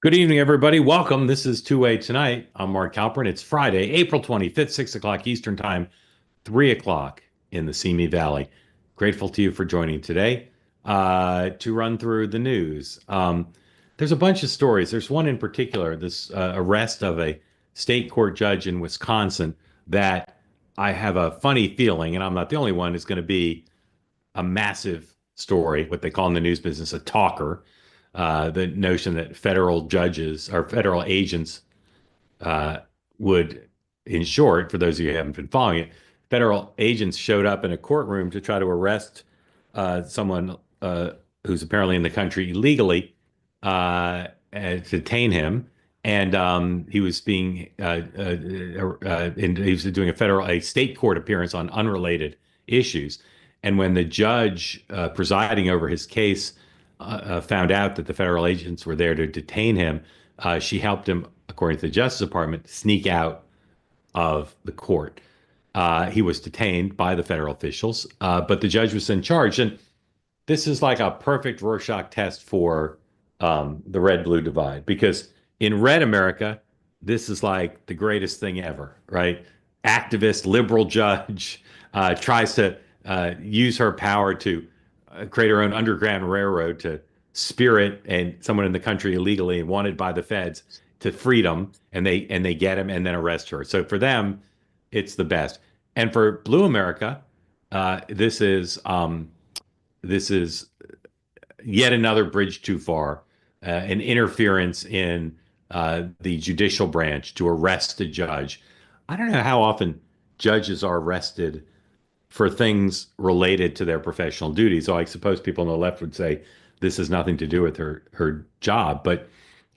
Good evening, everybody. Welcome. This is Two-Way Tonight. I'm Mark Halperin. It's Friday, April 25th, 6 o'clock Eastern Time, 3 o'clock in the Simi Valley. Grateful to you for joining today to run through the news. There's a bunch of stories. There's one in particular, this arrest of a state court judge in Wisconsin that I have a funny feeling, and I'm not the only one, is going to be a massive story, what they call in the news business a talker. The notion that federal judges or federal agents uh, would, in short, for those of you who haven't been following it, federal agents showed up in a courtroom to try to arrest someone who's apparently in the country illegally and detain him. And he was being he was doing a state court appearance on unrelated issues. And when the judge presiding over his case found out that the federal agents were there to detain him, she helped him, according to the Justice Department, sneak out of the court. He was detained by the federal officials, but the judge was in charge. And this is like a perfect Rorschach test for the red-blue divide, because in red America, this is like the greatest thing ever, right? Activist, liberal judge tries to use her power to create her own underground railroad to spirit and someone in the country illegally and wanted by the feds to freedom, and they get him and then arrest her. So for them, it's the best. And for blue America, this is yet another bridge too far, an interference in the judicial branch to arrest a judge. I don't know how often judges are arrested for things related to their professional duties. So I suppose people on the left would say this has nothing to do with her job, but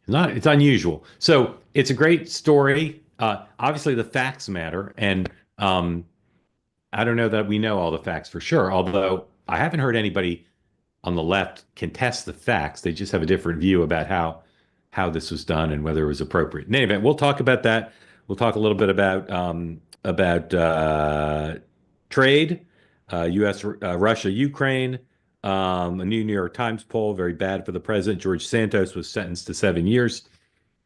it's unusual. So it's a great story. Obviously, the facts matter, and I don't know that we know all the facts for sure. Although I haven't heard anybody on the left contest the facts. They just have a different view about how this was done and whether it was appropriate. In any event, we'll talk about that. We'll talk a little bit about trade, U.S. Russia, Ukraine. A new New York Times poll, very bad for the president. George Santos was sentenced to 7 years.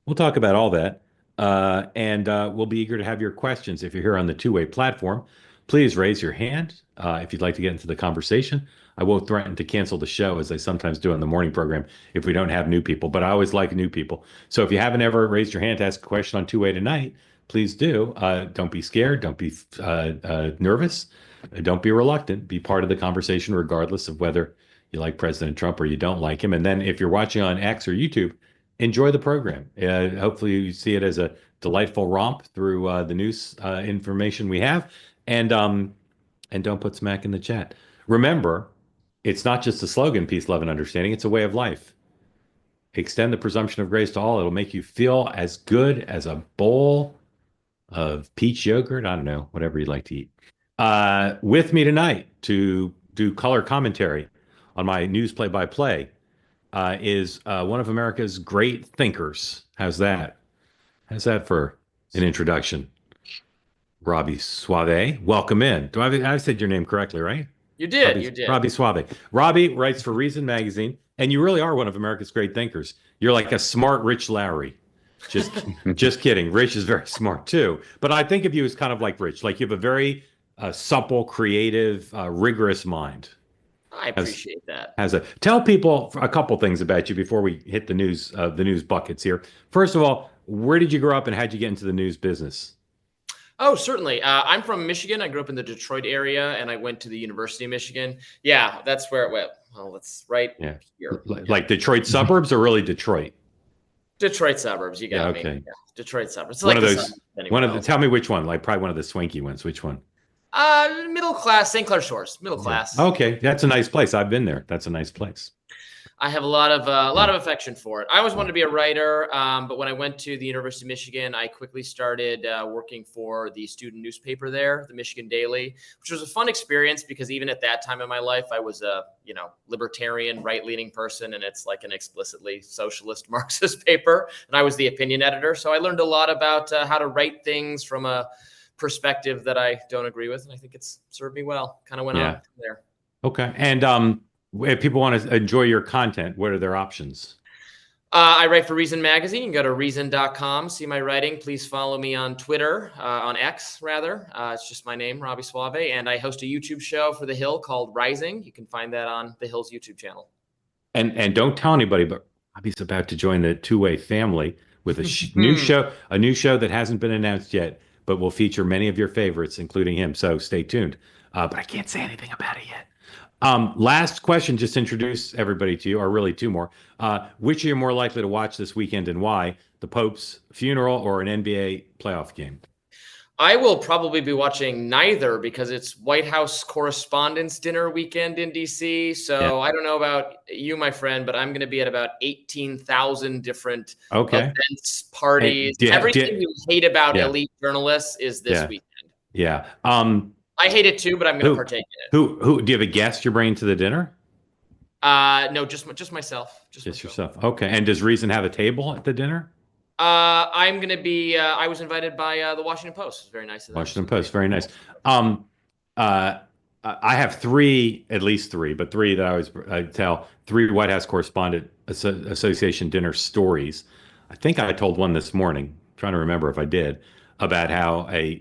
We'll talk about all that. And we'll be eager to have your questions. If you're here on the Two-Way platform, please raise your hand if you'd like to get into the conversation. I won't threaten to cancel the show, as I sometimes do on the morning program, if we don't have new people, but I always like new people. So if you haven't ever raised your hand to ask a question on Two-Way tonight, please do. Don't be scared. Don't be nervous. Don't be reluctant. Be part of the conversation, regardless of whether you like President Trump or you don't like him. And then if you're watching on X or YouTube, enjoy the program. Hopefully you see it as a delightful romp through the news information we have. And don't put smack in the chat. Remember, it's not just a slogan, peace, love, and understanding. It's a way of life. Extend the presumption of grace to all. It'll make you feel as good as a bowl of peach yogurt. I don't know, whatever you'd like to eat. With me tonight to do color commentary on my news play-by-play is one of America's great thinkers. How's that? How's that for an introduction? Robby Soave, welcome in. I said your name correctly, right? You did. You did. Robby Soave. Robby writes for Reason magazine, and you really are one of America's great thinkers. You're like a smart Rich Lowry. Just kidding. Rich is very smart too, but I think of you as kind of like Rich. Like you have a very supple, creative, rigorous mind. I appreciate that. Tell people a couple things about you before we hit the news buckets here. First of all, where did you grow up and how'd you get into the news business? Oh, certainly. I'm from Michigan. I grew up in the Detroit area, and I went to the University of Michigan. Yeah, that's where it went. Well, that's right here. Like Detroit suburbs or really Detroit? Detroit suburbs. You got me. Okay. Yeah, Detroit suburbs. It's one like of those. Tell me which one. Like probably one of the swanky ones. Which one? Middle class, St. Clair Shores, middle class. Yeah. Okay, that's a nice place. I've been there. That's a nice place. I have a lot of affection for it. I always wanted to be a writer, but when I went to the University of Michigan, I quickly started working for the student newspaper there, the Michigan Daily, which was a fun experience because even at that time in my life, I was a libertarian, right-leaning person, and it's like an explicitly socialist Marxist paper, and I was the opinion editor, so I learned a lot about how to write things from a perspective that I don't agree with, and I think it's served me well. Kind of went on there. Okay, and if people want to enjoy your content, what are their options? I write for Reason Magazine. You can go to reason.com, see my writing. Please follow me on Twitter, on X, rather. It's just my name, Robby Soave. And I host a YouTube show for The Hill called Rising. You can find that on The Hill's YouTube channel. And don't tell anybody, but Robbie's about to join the two-way family with a new show that hasn't been announced yet, but will feature many of your favorites, including him. So stay tuned. But I can't say anything about it yet. Last question, just to introduce everybody to you, or really two more. Which are you more likely to watch this weekend and why? The Pope's funeral or an NBA playoff game? I will probably be watching neither because it's White House Correspondents' dinner weekend in DC. So yeah. I don't know about you, my friend, but I'm going to be at about 18,000 different events, parties. Everything you hate about elite journalists is this weekend. Yeah. I hate it too, but I'm going to partake in it. Who do you have a guest you're bringing to the dinner? No, just myself. Just yourself. Okay. And does Reason have a table at the dinner? I'm going to be. I was invited by the Washington Post. It's very nice of them. Washington Post, very nice. I have at least three, but three that I tell. Three White House Correspondent Association dinner stories. I think I told one this morning. I'm trying to remember if I did. About how a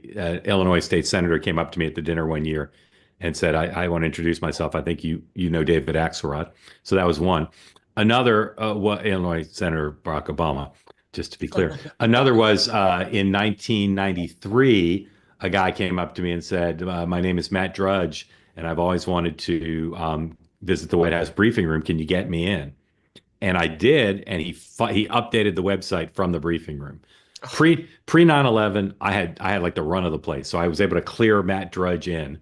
Illinois state senator came up to me at the dinner one year and said, I want to introduce myself. I think you know David Axelrod. So that was one. Another, Illinois Senator Barack Obama, just to be clear. Another was in 1993, a guy came up to me and said, my name is Matt Drudge, and I've always wanted to visit the White House briefing room. Can you get me in? And I did, and he updated the website from the briefing room. Pre 9/11, I had like the run of the place, so I was able to clear Matt Drudge in,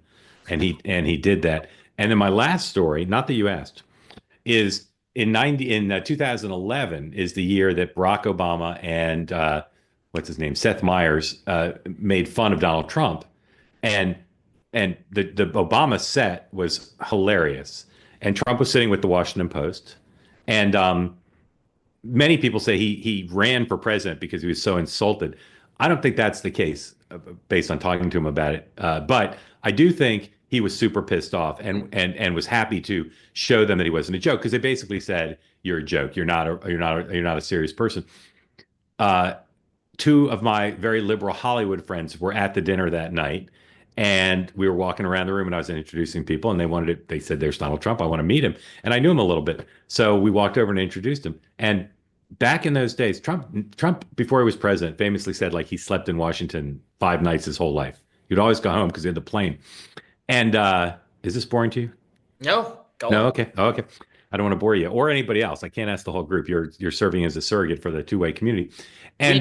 and he did that. And then my last story, not that you asked, is in 2011 is the year that Barack Obama and what's his name, Seth Meyers, made fun of Donald Trump, and the Obama set was hilarious, and Trump was sitting with the Washington Post, and many people say he ran for president because he was so insulted. I don't think that's the case based on talking to him about it. But I do think he was super pissed off and was happy to show them that he wasn't a joke, because they basically said, "You're a joke. You're not a serious person." Two of my very liberal Hollywood friends were at the dinner that night, and we were walking around the room, and I was introducing people, and they said, "There's Donald Trump. I want to meet him." And I knew him a little bit. So we walked over and introduced him. And back in those days, Trump, before he was president, famously said like he slept in Washington 5 nights his whole life. He'd always go home because he had the plane. And is this boring to you? No. Go on. Okay. Oh, okay. I don't want to bore you or anybody else. I can't ask the whole group. You're serving as a surrogate for the two-way community. And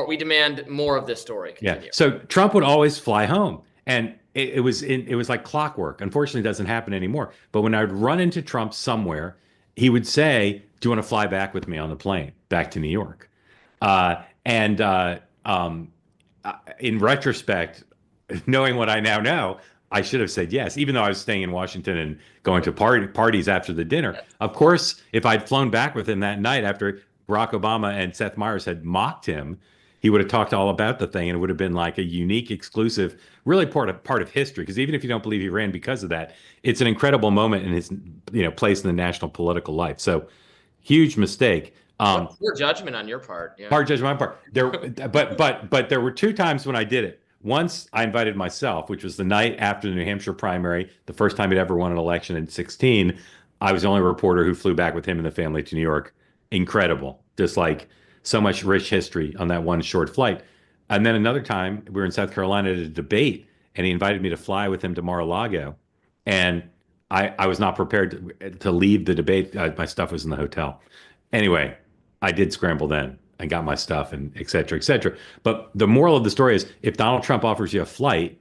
we demand more of this story. Continue. Yeah. So Trump would always fly home, and it was like clockwork. Unfortunately, it doesn't happen anymore. But when I would run into Trump somewhere, he would say, "Do you want to fly back with me on the plane back to New York?" In retrospect, knowing what I now know, I should have said yes, even though I was staying in Washington and going to parties after the dinner. Of course, if I'd flown back with him that night after Barack Obama and Seth Meyers had mocked him, he would have talked all about the thing, and it would have been like a unique, exclusive, really part of history. Because even if you don't believe he ran because of that, it's an incredible moment in his place in the national political life. So huge mistake. Poor judgment on your part. Yeah. Poor judgment on my part. But there were 2 times when I did it. Once I invited myself, which was the night after the New Hampshire primary, the first time he'd ever won an election in 2016. I was the only reporter who flew back with him and the family to New York. Incredible. Just like so much rich history on that one short flight. And then another time, we were in South Carolina at a debate, and he invited me to fly with him to Mar-a-Lago. And I was not prepared to leave the debate. My stuff was in the hotel. Anyway, I did scramble then and got my stuff, and et cetera, et cetera. But the moral of the story is, if Donald Trump offers you a flight,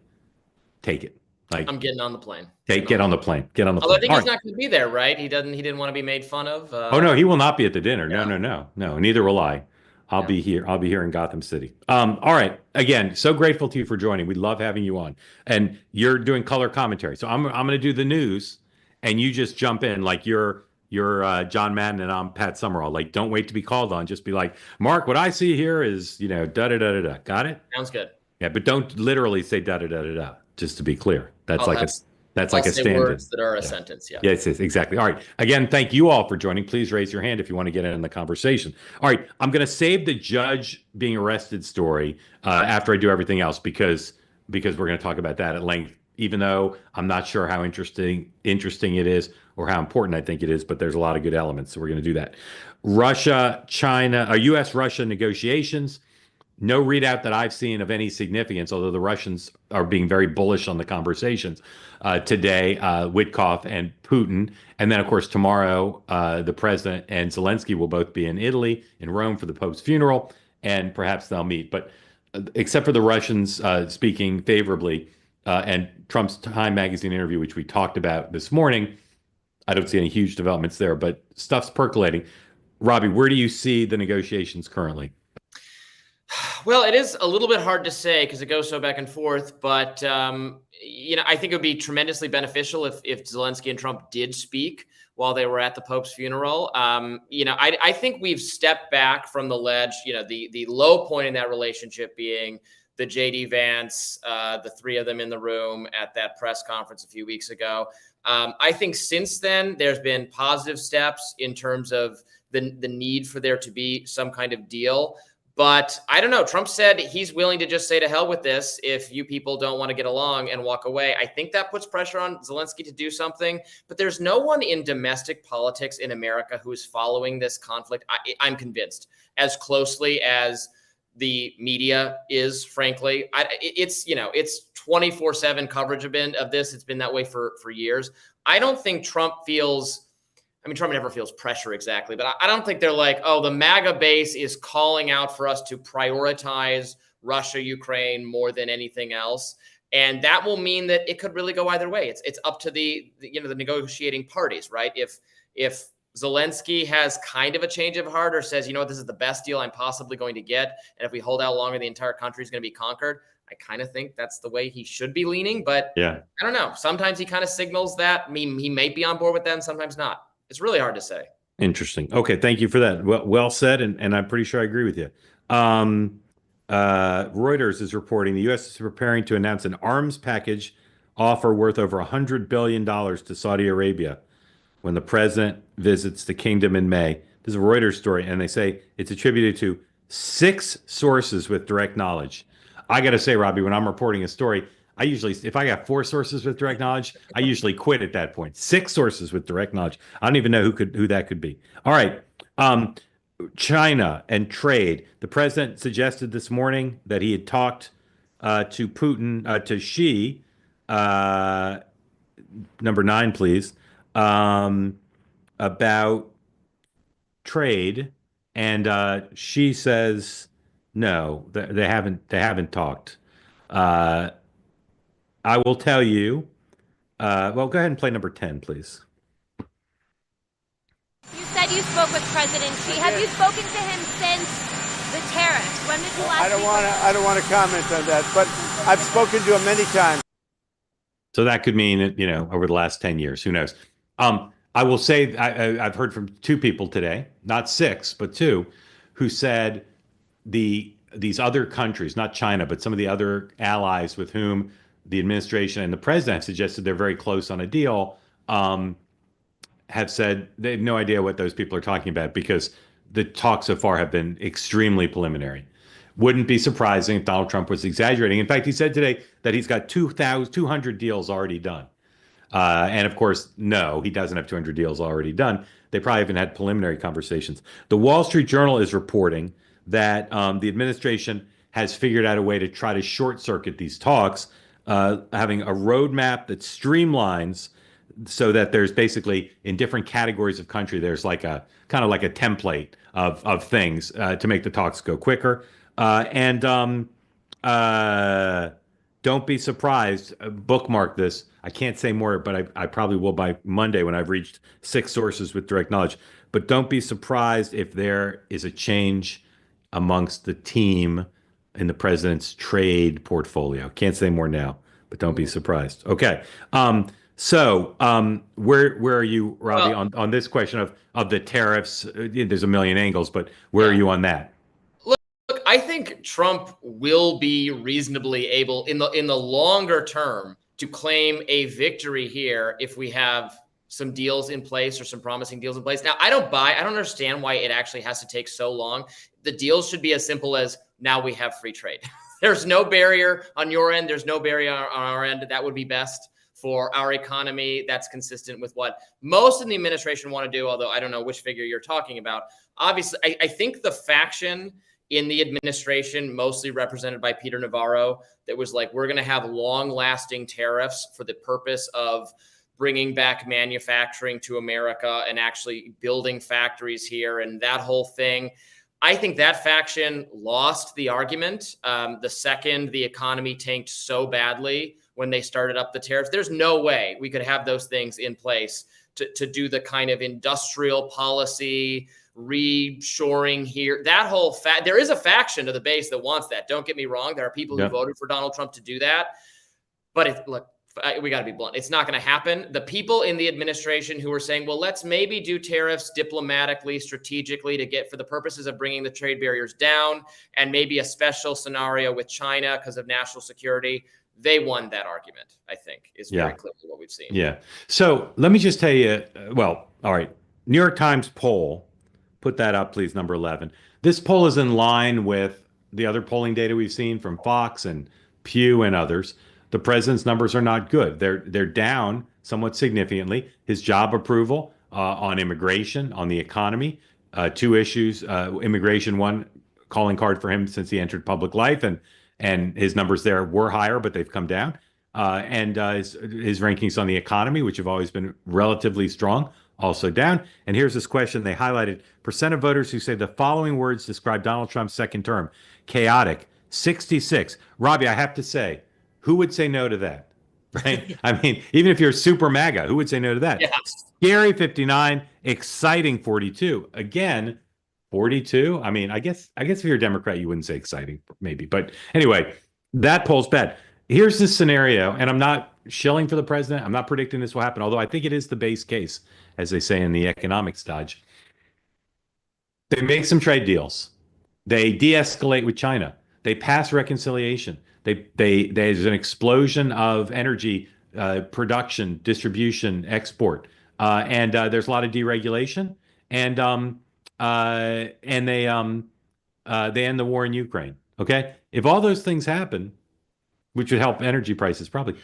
take it. Like, I'm getting on the plane. Get on the plane. Get on the Although plane. I think he's not going to be there, right? He didn't want to be made fun of. Oh no, he will not be at the dinner. Yeah. No. Neither will I. I'll be here. I'll be here in Gotham City. All right. Again, so grateful to you for joining. We love having you on. And you're doing color commentary. So I'm going to do the news, and you just jump in like you're John Madden and I'm Pat Summerall. Like, don't wait to be called on. Just be like, Mark, what I see here is, da da da da da. Got it? Sounds good. Yeah, but don't literally say da da da da da. Just to be clear, that's That's I'll like a say stand-in. words that are a Yeah. sentence. Yeah. Yes, yes, exactly. All right. Again, thank you all for joining. Please raise your hand if you want to get in the conversation. All right. I'm going to save the judge being arrested story after I do everything else because we're going to talk about that at length, even though I'm not sure how interesting it is or how important I think it is, but there's a lot of good elements. So we're going to do that. Russia, China, U.S.-Russia negotiations. No readout that I've seen of any significance, although the Russians are being very bullish on the conversations today, Witkoff and Putin. And then, of course, tomorrow, the president and Zelensky will both be in Italy, in Rome for the Pope's funeral, and perhaps they'll meet. But except for the Russians speaking favorably and Trump's Time magazine interview, which we talked about this morning, I don't see any huge developments there, but stuff's percolating. Robbie, where do you see the negotiations currently? Well, it is a little bit hard to say because it goes so back and forth. But I think it would be tremendously beneficial if Zelensky and Trump did speak while they were at the Pope's funeral. I think we've stepped back from the ledge. The low point in that relationship being the JD Vance, the three of them in the room at that press conference a few weeks ago. I think since then there's been positive steps in terms of the need for there to be some kind of deal. But I don't know. Trump said he's willing to just say to hell with this if you people don't want to get along and walk away. I think that puts pressure on Zelensky to do something. But there's no one in domestic politics in America who is following this conflict, I'm convinced, as closely as the media is, frankly. It's 24/7 coverage of this. It's been that way for years. I don't think Trump feels... Trump never feels pressure exactly, but I don't think they're like, oh, the MAGA base is calling out for us to prioritize Russia, Ukraine more than anything else. And that will mean that it could really go either way. It's up to the negotiating parties, right? If Zelensky has kind of a change of heart or says, this is the best deal I'm possibly going to get, and if we hold out longer, the entire country is going to be conquered. I kind of think that's the way he should be leaning, but yeah, I don't know. Sometimes he kind of signals that. He may be on board with that and sometimes not. It's really hard to say. Interesting. Okay, thank you for that. Well said, and I'm pretty sure I agree with you. Reuters is reporting the U.S. is preparing to announce an arms package offer worth over $100 billion to Saudi Arabia when the president visits the kingdom in May. This is a Reuters story, and they say it's attributed to 6 sources with direct knowledge. I got to say, Robbie, when I'm reporting a story, if I got 4 sources with direct knowledge, I usually quit at that point. 6 sources with direct knowledge. I don't even know who that could be. All right. China and trade. The president suggested this morning that he had talked to Putin, to Xi, number 9, please, about trade. And Xi says, no, they haven't talked. I will tell you. Well, go ahead and play number 10, please. You said you spoke with President Xi. Have you spoken to him since the tariffs? When did you last? I don't want to comment on that, but I've spoken to him many times. So that could mean, over the last 10 years. Who knows? I will say I've heard from 2 people today, not 6, but 2, who said these other countries, not China, but some of the other allies with whom the administration and the president have suggested they're very close on a deal, have said they have no idea what those people are talking about because the talks so far have been extremely preliminary. Wouldn't be surprising if Donald Trump was exaggerating. In fact, he said today that he's got 200 deals already done. And of course, no, he doesn't have 200 deals already done. They probably haven't had preliminary conversations. The Wall Street Journal is reporting that the administration has figured out a way to try to short circuit these talks, having a roadmap that streamlines so that there's basically in different categories of country, there's like a kind of like a template of things to make the talks go quicker. Don't be surprised. Bookmark this. I can't say more, but I probably will by Monday when I've reached 6 sources with direct knowledge. But don't be surprised if there is a change amongst the team in the president's trade portfolio. Can't say more now, but don't be surprised. Okay. So where are you, Robbie, on this question of the tariffs? There's a million angles, but where are you on that? Look, I think Trump will be reasonably able in the longer term to claim a victory here if we have some deals in place or some promising deals in place. Now, I don't understand why it actually has to take so long. The deals should be as simple as now we have free trade. There's no barrier on your end. There's no barrier on our end. That would be best for our economy. That's consistent with what most in the administration want to do, although I don't know which figure you're talking about. Obviously, I think the faction in the administration, mostly represented by Peter Navarro, that was like, we're going to have long-lasting tariffs for the purpose of bringing back manufacturing to America and actually building factories here and that whole thing. I think that faction lost the argument the second the economy tanked so badly when they started up the tariffs. There's no way we could have those things in place to do the kind of industrial policy, reshoring here. That whole there is a faction to the base that wants that. Don't get me wrong. There are people who voted for Donald Trump to do that. But look, we got to be blunt. It's not going to happen. The people in the administration who are saying, well, let's maybe do tariffs diplomatically, strategically to get for the purposes of bringing the trade barriers down and maybe a special scenario with China because of national security. They won that argument, I think, is very clearly what we've seen. Yeah. So let me just tell you, well, all right. New York Times poll, put that up, please, number 11. This poll is in line with the other polling data we've seen from Fox and Pew and others. The president's numbers are not good. They're down somewhat significantly. His job approval on immigration, on the economy, two issues. Immigration, one calling card for him since he entered public life, and his numbers there were higher, but they've come down. And his rankings on the economy, which have always been relatively strong, also down. And here's this question they highlighted: percent of voters who say the following words describe Donald Trump's second term: chaotic, 66. Robbie, I have to say, who would say no to that? Right? I mean, even if you're super MAGA, who would say no to that? Yeah. Scary, 59. Exciting, 42. Again, 42. I mean, I guess if you're a Democrat, you wouldn't say exciting, maybe. But anyway, that poll's bad. Here's the scenario, and I'm not shilling for the president. I'm not predicting this will happen, although I think it is the base case, as they say in the economics dodge. They make some trade deals. They de-escalate with China. They pass reconciliation. There's an explosion of energy production, distribution, export, and there's a lot of deregulation, and they end the war in Ukraine. Okay, if all those things happen, which would help energy prices, probably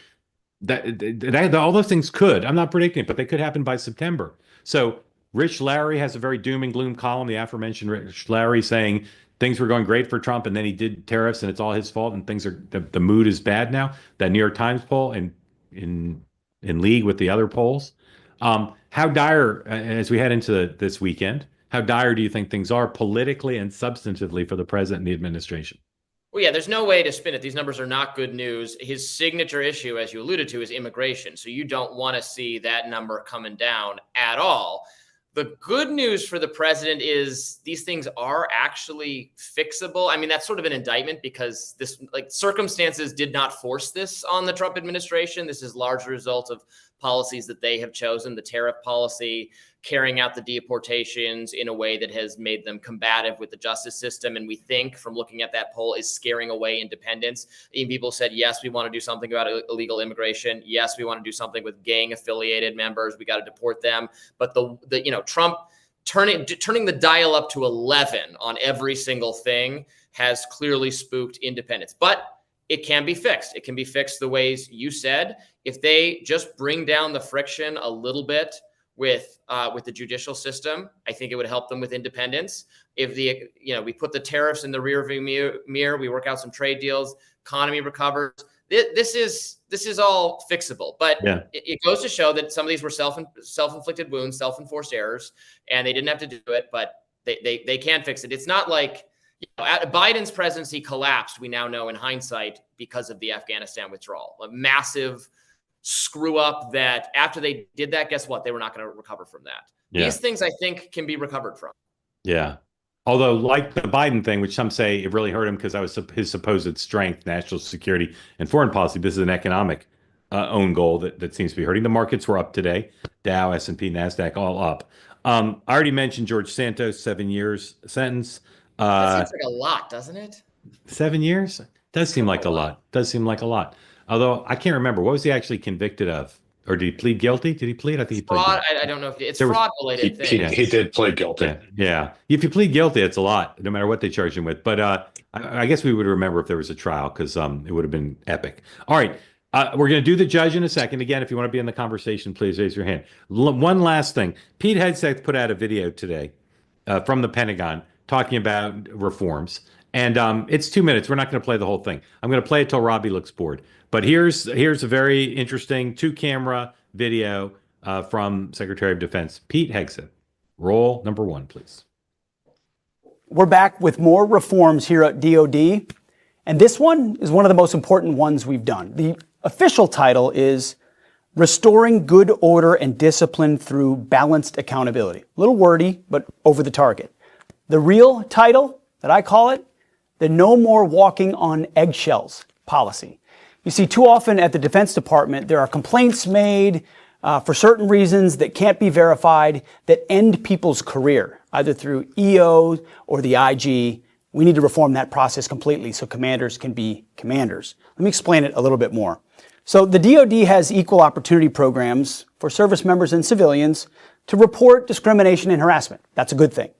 all those things could. I'm not predicting it, but they could happen by September. So Rich Larry has a very doom and gloom column. The aforementioned Rich Larry saying things were going great for Trump, and then he did tariffs, and it's all his fault, and things are the mood is bad now. That New York Times poll, in league with the other polls. How dire, as we head into this weekend, how dire do you think things are politically and substantively for the president and the administration? Well, yeah, there's no way to spin it. These numbers are not good news. His signature issue, as you alluded to, is immigration. So you don't want to see that number coming down at all. The good news for the president is these things are actually fixable. I mean, that's sort of an indictment because this, like, circumstances did not force this on the Trump administration. This is largely a result of policies that they have chosen, the tariff policy, carrying out the deportations in a way that has made them combative with the justice system. And we think, from looking at that poll, is scaring away independents. Even people said, yes, we want to do something about illegal immigration. Yes, we want to do something with gang affiliated members. We got to deport them. But Trump turning the dial up to 11 on every single thing has clearly spooked independents. But it can be fixed. It can be fixed the ways you said. If they just bring down the friction a little bit with the judicial system, I think it would help them with independence. If we put the tariffs in the rearview mirror, we work out some trade deals, economy recovers. This is all fixable, but it goes to show that some of these were self-inflicted wounds, self-enforced errors, and they didn't have to do it, but they can fix it. It's not like Biden's presidency collapsed, we now know in hindsight, because of the Afghanistan withdrawal, a massive screw up that after they did that, guess what? They were not going to recover from that. Yeah. These things I think can be recovered from. Yeah. Although, like the Biden thing, which some say it really hurt him because that was his supposed strength, national security and foreign policy. This is an economic own goal that seems to be hurting. The markets were up today. Dow, S&P, NASDAQ, all up. I already mentioned George Santos, 7 years sentence. That seems like a lot, doesn't it? 7 years? Does seem like a lot. Does seem like a lot. Although I can't remember, what was he actually convicted of? Or did he plead guilty? Did he plead? I think he pleaded Fraud. guilty. I don't know if it's There was- fraud related things. He did plead guilty. Yeah. If you plead guilty, it's a lot, no matter what they charge him with. But I guess we would remember if there was a trial because it would have been epic. All right. We're going to do the judge in a second. Again, if you want to be in the conversation, please raise your hand. One last thing. Pete Hegseth put out a video today from the Pentagon talking about reforms. And it's 2 minutes. We're not going to play the whole thing. I'm going to play it till Robby looks bored. But here's a very interesting two-camera video from Secretary of Defense Pete Hegseth. Roll number 1, please. We're back with more reforms here at DoD, and this one is one of the most important ones we've done. The official title is Restoring Good Order and Discipline Through Balanced Accountability. A little wordy, but over the target. The real title that I call it, the No More Walking on Eggshells policy. You see, too often at the Defense Department, there are complaints made for certain reasons that can't be verified that end people's career, either through EO or the IG. We need to reform that process completely so commanders can be commanders. Let me explain it a little bit more. So the DoD has equal opportunity programs for service members and civilians to report discrimination and harassment. That's a good thing.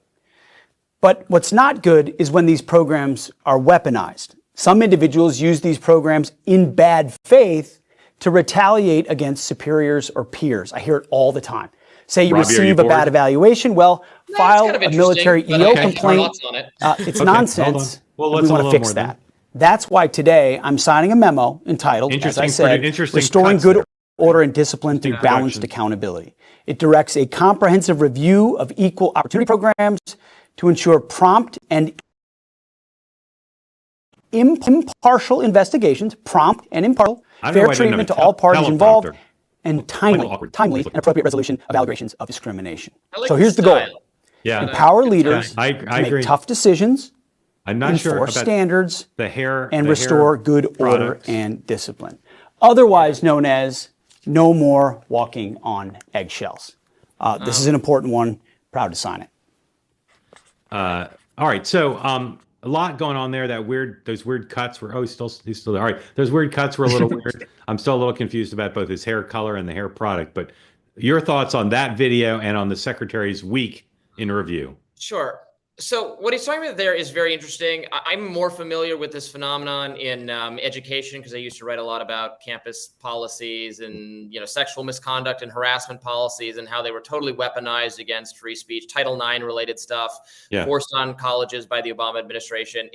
But what's not good is when these programs are weaponized. Some individuals use these programs in bad faith to retaliate against superiors or peers. I hear it all the time. Say you Robby, receive a bad evaluation, well, file kind of a military interesting, EO but complaint. It's nonsense. Well, and let's we want a to little fix more that. then. That's why today I'm signing a memo entitled, as I said, Restoring cuts Good there. Order and Discipline Through Balanced Accountability. It directs a comprehensive review of equal opportunity programs to ensure prompt and impartial investigations, prompt and impartial, fair treatment to all parties involved, and timely and appropriate resolution of allegations of discrimination. So here's the goal. Yeah. Empower leaders I to agree. make tough decisions, I'm not sure enforce about standards, and the restore hair good order products. and discipline, otherwise known as no more walking on eggshells. This is an important one. Proud to sign it. All right, so a lot going on there. Those weird cuts were. Oh, he's still there. All right, those weird cuts were a little weird. I'm still a little confused about both his hair color and the hair product. But your thoughts on that video and on the Secretary's week in review? Sure. So what he's talking about there is very interesting. I'm more familiar with this phenomenon in education because I used to write a lot about campus policies and sexual misconduct and harassment policies and how they were totally weaponized against free speech, Title IX related stuff, forced on colleges by the Obama administration.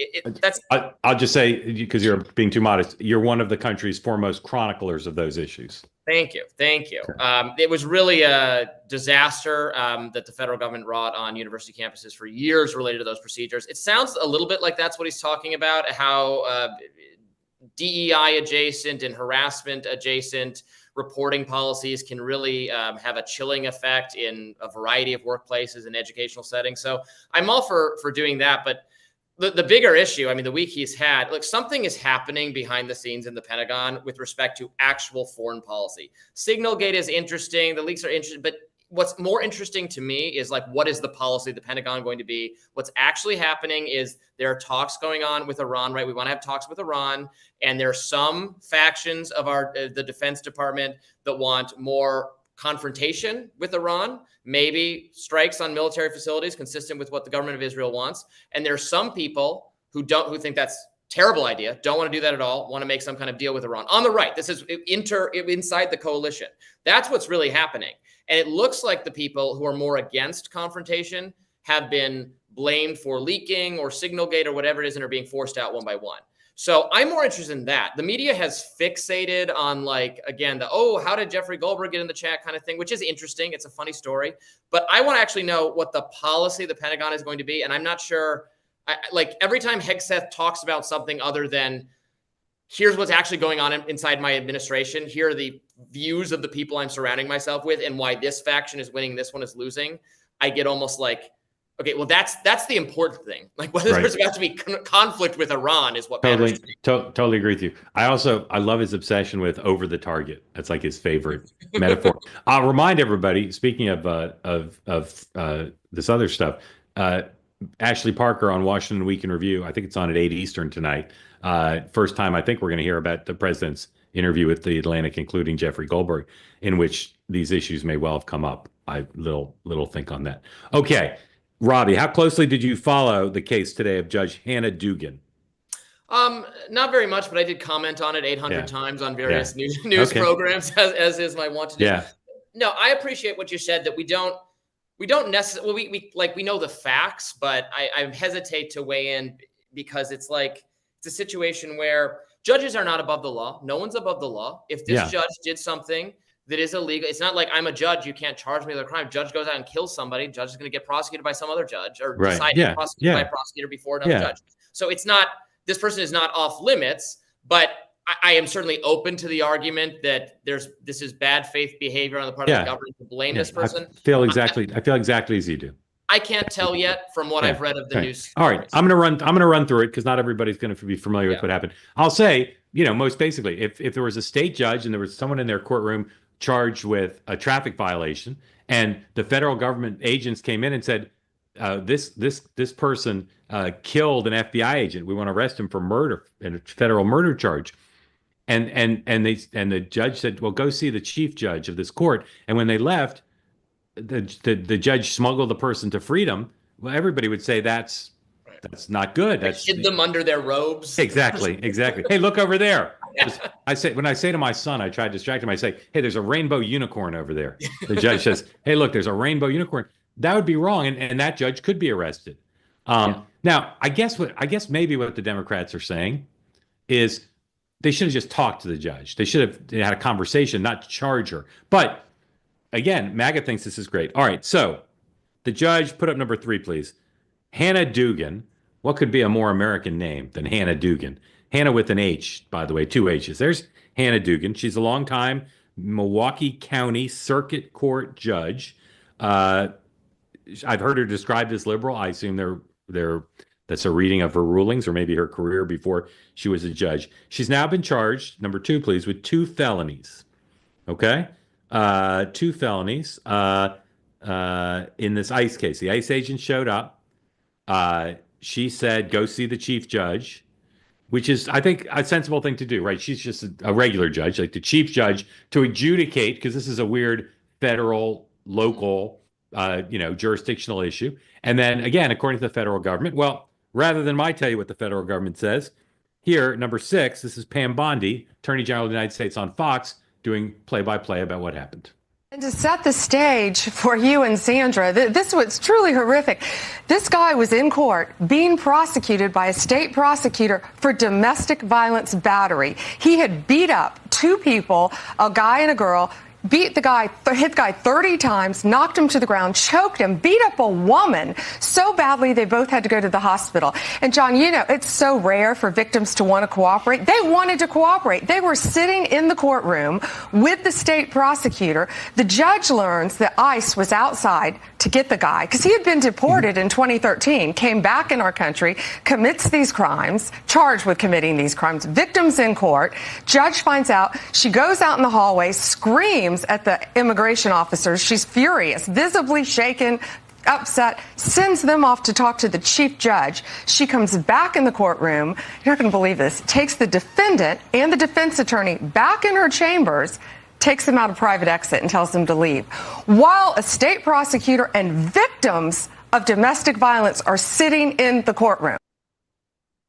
I'll just say, because you're being too modest, you're one of the country's foremost chroniclers of those issues. Thank you. It was really a disaster that the federal government wrought on university campuses for years related to those procedures. It sounds a little bit like that's what he's talking about, how DEI adjacent and harassment adjacent reporting policies can really have a chilling effect in a variety of workplaces and educational settings. So I'm all for doing that, but the bigger issue, the week he's had, something is happening behind the scenes in the Pentagon with respect to actual foreign policy. Signalgate is interesting. The leaks are interesting. But what's more interesting to me is what is the policy of the Pentagon going to be? What's actually happening is there are talks going on with Iran, right? We want to have talks with Iran. And there are some factions of the Defense Department that want more confrontation with Iran, maybe strikes on military facilities consistent with what the government of Israel wants. And there are some people who think that's a terrible idea, don't want to do that at all, want to make some kind of deal with Iran. On the right, this is inside the coalition. That's what's really happening. And it looks like the people who are more against confrontation have been blamed for leaking or Signalgate or whatever it is and are being forced out one by one. So I'm more interested in that. The media has fixated on how did Jeffrey Goldberg get in the chat kind of thing, which is interesting. It's a funny story, but I want to actually know what the policy of the Pentagon is going to be. And I'm not sure, every time Hegseth talks about something other than here's what's actually going on inside my administration, here are the views of the people I'm surrounding myself with and why this faction is winning, this one is losing, I get almost okay, well, that's the important thing. Whether there's about to be conflict with Iran is what matters. Totally agree with you. I love his obsession with over the target. That's his favorite metaphor. I'll remind everybody, speaking of this other stuff, Ashley Parker on Washington Week in Review. I think it's on at 8 Eastern tonight. First time I think we're going to hear about the president's interview with the Atlantic, including Jeffrey Goldberg, in which these issues may well have come up. I little think on that. Okay, Robby, how closely did you follow the case today of Judge Hannah Dugan? Not very much, but I did comment on it 800 times on various news Okay. programs, as is my want to do. Yeah. No, I appreciate what you said, that we don't necessarily, we know the facts, but I hesitate to weigh in, because it's a situation where judges are not above the law. No one's above the law. If this judge did something that is illegal, it's not like I'm a judge, you can't charge me with a crime. Judge goes out and kills somebody, judge is going to get prosecuted by some other judge, or decide to be prosecuted by a prosecutor before another judge. So it's not, this person is not off limits, but I am certainly open to the argument that this is bad faith behavior on the part of the government to blame this person. I feel exactly as you do. I can't tell yet from what I've read of the news. All right, I'm gonna run through it, because not everybody's going to be familiar with what happened. I'll say, most basically, if there was a state judge and there was someone in their courtroom charged with a traffic violation, and the federal government agents came in and said, this person killed an FBI agent, we want to arrest him for murder, and a federal murder charge. And the judge said, well, go see the chief judge of this court. And when they left, the judge smuggled the person to freedom. Well, everybody would say that's not good. That's hid them under their robes. Exactly. Hey, look over there. When I say to my son, I try to distract him. I say, hey, there's a rainbow unicorn over there. The judge says, hey, look, there's a rainbow unicorn. That would be wrong, and that judge could be arrested. Now, I guess maybe what the Democrats are saying is they should have just talked to the judge. They should have had a conversation, not charge her. But again, MAGA thinks this is great. All right, so the judge, put up number 3, please. Hannah Dugan. What could be a more American name than Hannah Dugan? Hannah with an H, by the way, 2 H's. There's Hannah Dugan. She's a longtime Milwaukee County Circuit Court judge. I've heard her described as liberal. I assume that's a reading of her rulings, or maybe her career before she was a judge. She's now been charged, number 2, please, with 2 felonies. Okay? 2 felonies in this ICE case. The ICE agent showed up. She said, go see the chief judge, which is, I think, a sensible thing to do, right? She's just a regular judge, like the chief judge, to adjudicate, because this is a weird federal, local, jurisdictional issue. And then, again, according to the federal government, well, rather than I tell you what the federal government says, here, number 6, this is Pam Bondi, Attorney General of the United States on Fox, doing play-by-play about what happened. And to set the stage for you and Sandra, this was truly horrific. This guy was in court being prosecuted by a state prosecutor for domestic violence battery. He had beat up 2 people, a guy and a girl, hit the guy 30 times, knocked him to the ground, choked him, beat up a woman so badly they both had to go to the hospital. And John, it's so rare for victims to want to cooperate. They wanted to cooperate. They were sitting in the courtroom with the state prosecutor. The judge learns that ICE was outside to get the guy because he had been deported in 2013, came back in our country, commits these crimes, charged with committing these crimes, victims in court. Judge finds out. She goes out in the hallway, screams at the immigration officers. She's furious, visibly shaken, upset, sends them off to talk to the chief judge. She comes back in the courtroom. You're not going to believe this. Takes the defendant and the defense attorney back in her chambers, takes them out a private exit and tells them to leave. While a state prosecutor and victims of domestic violence are sitting in the courtroom.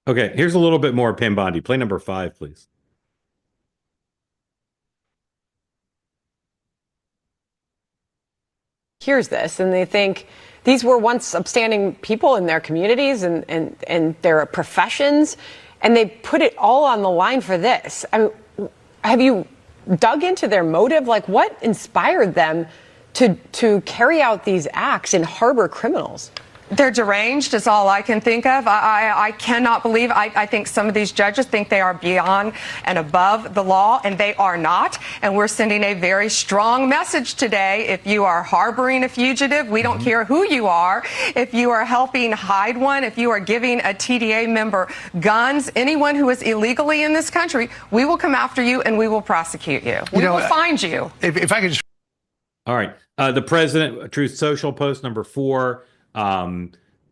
Okay, here's a little bit more Pam Bondi. Play number 5, please. Hears this and they think these were once upstanding people in their communities and their professions, and they put it all on the line for this. I mean, have you dug into their motive? Like, what inspired them to carry out these acts and harbor criminals? They're deranged is all I can think of. I cannot believe. I think some of these judges think they are beyond and above the law, and they are not. And we're sending a very strong message today. If you are harboring a fugitive, we don't care who you are. If you are helping hide one, if you are giving a TDA member guns, anyone who is illegally in this country, we will come after you and we will prosecute you. We will find you. If I could just... All right. The president, Truth Social, post number 4.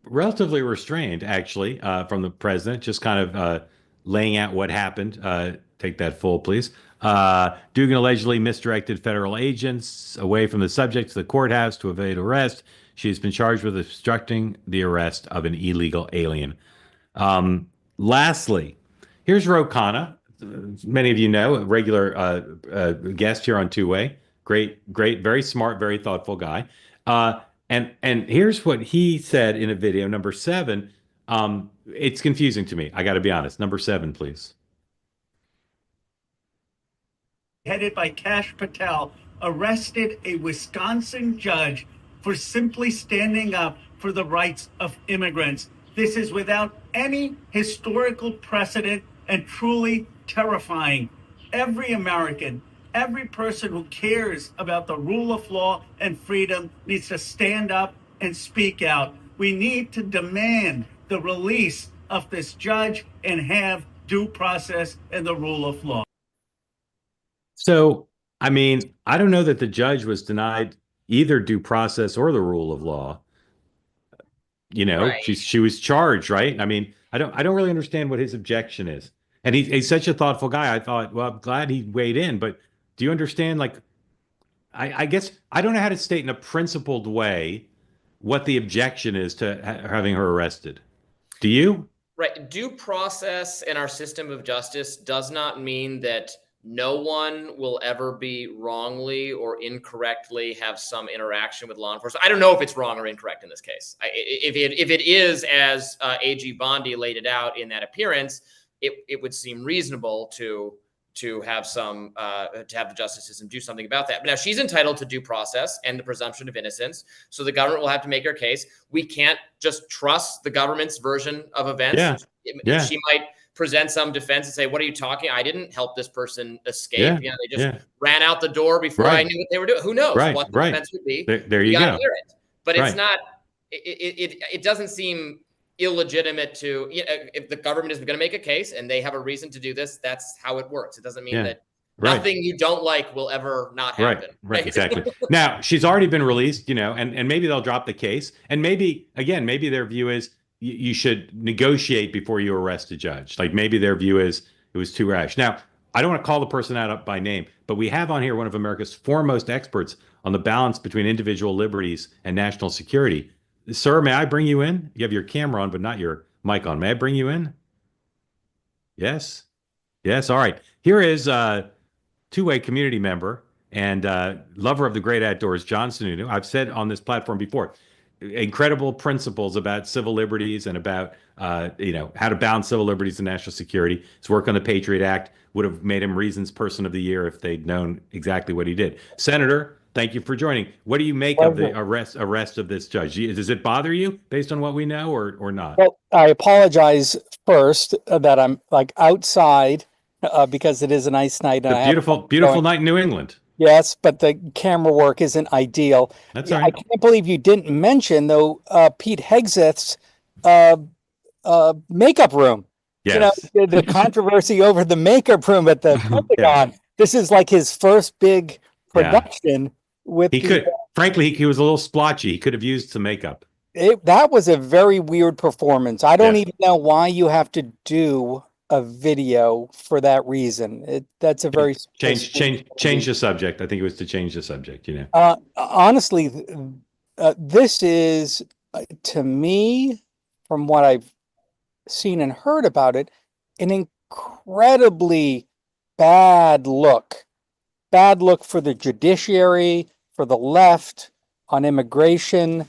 Relatively restrained, actually, from the president, just kind of laying out what happened to take that full, please. Dugan allegedly misdirected federal agents away from the subject to the courthouse to evade arrest. She has been charged with obstructing the arrest of an illegal alien. Lastly, here's Ro Khanna. Many of you know, a regular guest here on Two Way. Great, very smart, very thoughtful guy. And here's what he said in a video, number 7. It's confusing to me. I got to be honest. Number 7, please. Headed by Kash Patel, arrested a Wisconsin judge for simply standing up for the rights of immigrants. This is without any historical precedent and truly terrifying. Every American, every person who cares about the rule of law and freedom needs to stand up and speak out. We need to demand the release of this judge and have due process and the rule of law. So, I mean, I don't know that the judge was denied either due process or the rule of law. You know, Right. she was charged, right? I mean, I don't really understand what his objection is. And he's such a thoughtful guy. I thought, well, I'm glad he weighed in, but do you understand? Like, I guess I don't know how to state in a principled way what the objection is to having her arrested. Do you? Right. Due process in our system of justice does not mean that no one will ever be wrongly or incorrectly have some interaction with law enforcement. I don't know if it's wrong or incorrect in this case. If it is as AG Bondi laid it out in that appearance, it would seem reasonable to have to have the justice system do something about that. But now she's entitled to due process and the presumption of innocence. So the government will have to make her case. We can't just trust the government's version of events. Yeah. She might present some defense and say, what are you talking? I didn't help this person escape. Yeah. You know, they just ran out the door before I knew what they were doing. Who knows what the defense would be? There you go. Hear it. But it's not, it doesn't seem illegitimate to, if the government is going to make a case and they have a reason to do this, that's how it works. It doesn't mean that nothing you don't like will ever not happen. Right, exactly. Now, she's already been released, you know, and maybe they'll drop the case. And maybe their view is you should negotiate before you arrest a judge. Like maybe their view is it was too rash. Now, I don't want to call the person out up by name, but we have on here one of America's foremost experts on the balance between individual liberties and national security. Sir, may I bring you in? You have your camera on, but not your mic on. May I bring you in? Yes. All right. Here is a two-way community member and lover of the great outdoors, John Sununu. I've said on this platform before, incredible principles about civil liberties and about how to balance civil liberties and national security. His work on the Patriot Act would have made him Reason's Person of the Year if they'd known exactly what he did. Senator, thank you for joining. What do you make of the arrest of this judge? Does it bother you based on what we know or not? Well, I apologize first that I'm like outside because it is a nice night. And beautiful night in New England. Yes, but the camera work isn't ideal. That's all right. I can't believe you didn't mention, though, Pete Hegseth's makeup room. Yes. You know, the controversy over the makeup room at the Pentagon. Yeah. This is like his first big production. Frankly, he was a little splotchy. He could have used some makeup. That was a very weird performance. I don't even know why you have to do a video for that reason. That's a very change the subject. I think it was to change the subject. You know, honestly, this is to me, from what I've seen and heard about it, an incredibly bad look for the judiciary, for the left on immigration.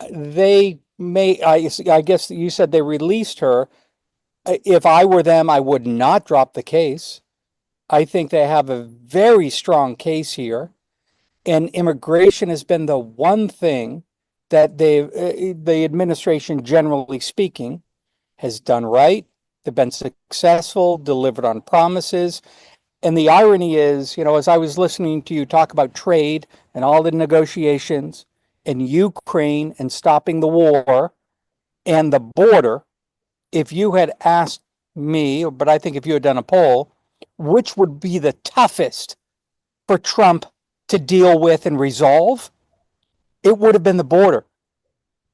They may, I guess you said they released her. If I were them, I would not drop the case. I think they have a very strong case here. And immigration has been the one thing that the administration, generally speaking, has done right. They've been successful, delivered on promises. And the irony is, you know, as I was listening to you talk about trade and all the negotiations and Ukraine and stopping the war and the border, if you had asked me, but I think if you had done a poll, which would be the toughest for Trump to deal with and resolve, it would have been the border.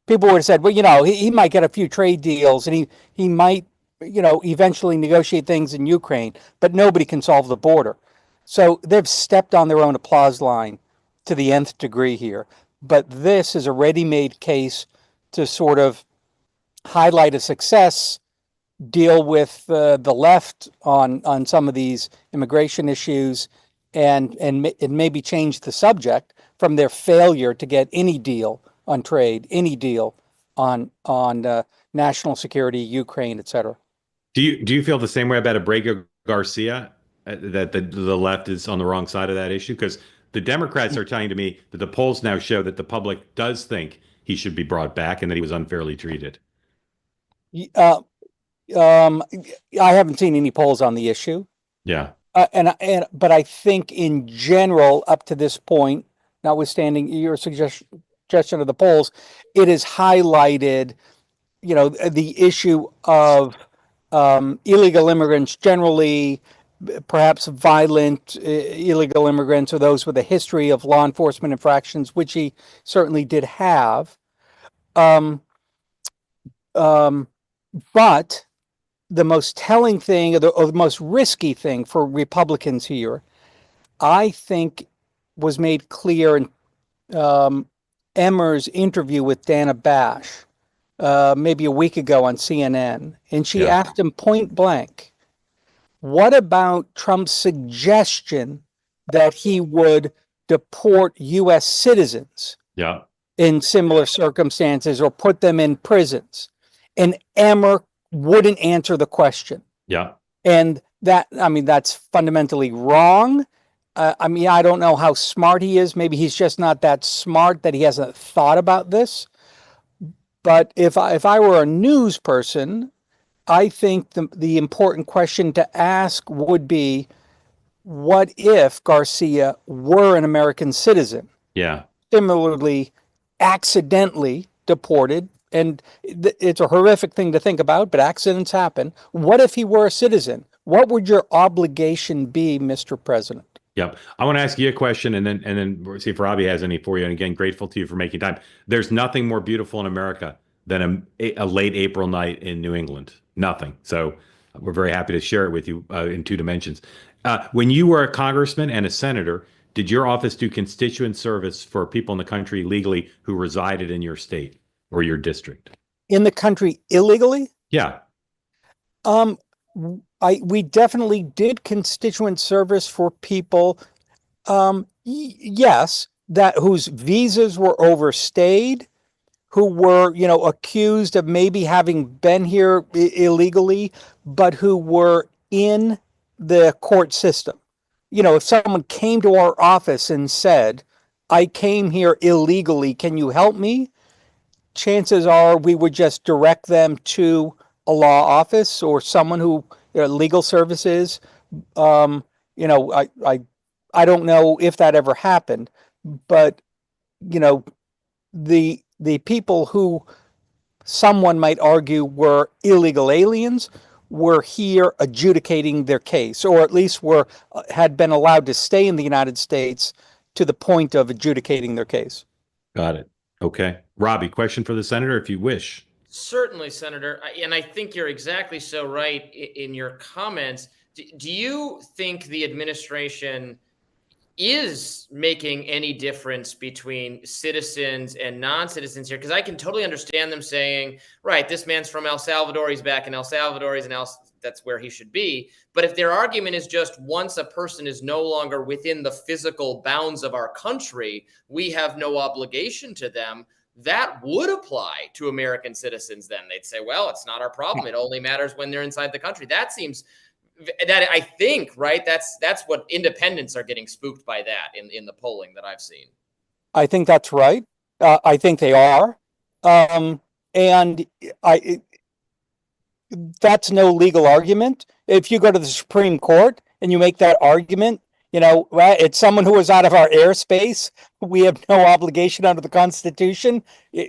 People would have said, well, you know, he might get a few trade deals and he might eventually negotiate things in Ukraine, but nobody can solve the border. So they've stepped on their own applause line to the nth degree here. But this is a ready-made case to sort of highlight a success, deal with the left on some of these immigration issues, and maybe change the subject from their failure to get any deal on trade, any deal on national security, Ukraine, et cetera. Do you feel the same way about Abrego Garcia, that the left is on the wrong side of that issue? Because the Democrats are telling to me that the polls now show that the public does think he should be brought back and that he was unfairly treated. I haven't seen any polls on the issue. Yeah. But I think in general, up to this point, notwithstanding your suggestion of the polls, it has highlighted, the issue of illegal immigrants generally, perhaps violent illegal immigrants or those with a history of law enforcement infractions, which he certainly did have. But the most telling thing, or the most risky thing for Republicans here, I think, was made clear in Emmer's interview with Dana Bash maybe a week ago on CNN. And she asked him point blank, what about Trump's suggestion that he would deport U.S. citizens in similar circumstances or put them in prisons? And Emmer wouldn't answer the question. Yeah. And that's fundamentally wrong. I don't know how smart he is. Maybe he's just not that smart that he hasn't thought about this. But if I were a news person, I think the important question to ask would be, what if Garcia were an American citizen? Yeah. Similarly, accidentally deported. And it's a horrific thing to think about, but accidents happen. What if he were a citizen? What would your obligation be, Mr. President? Yep. I want to ask you a question and then see if Robby has any for you. And again, grateful to you for making time. There's nothing more beautiful in America than a late April night in New England. Nothing. So we're very happy to share it with you in two dimensions. When you were a congressman and a senator, did your office do constituent service for people in the country legally who resided in your state or your district? In the country illegally? Yeah. We definitely did constituent service for people, yes, whose visas were overstayed, who were, accused of maybe having been here illegally, but who were in the court system. If someone came to our office and said, I came here illegally, can you help me? Chances are we would just direct them to a law office or someone who legal services. I don't know if that ever happened, but the people who someone might argue were illegal aliens were here adjudicating their case, or at least had been allowed to stay in the United States to the point of adjudicating their case. Got it. Okay. Robby, question for the senator, if you wish. Certainly, Senator. And I think you're exactly so right in your comments. Do you think the administration is making any difference between citizens and non-citizens here? Because I can totally understand them saying, right, this man's from El Salvador, he's back in El Salvador, that's where he should be. But if their argument is just once a person is no longer within the physical bounds of our country, we have no obligation to them, that would apply to American citizens then. They'd say, well, it's not our problem. It only matters when they're inside the country. That seems, that I think, right, that's what independents are getting spooked by that in the polling that I've seen. I think that's right. I think they are. That's no legal argument. If you go to the Supreme Court and you make that argument, it's someone who is out of our airspace. We have no obligation under the Constitution.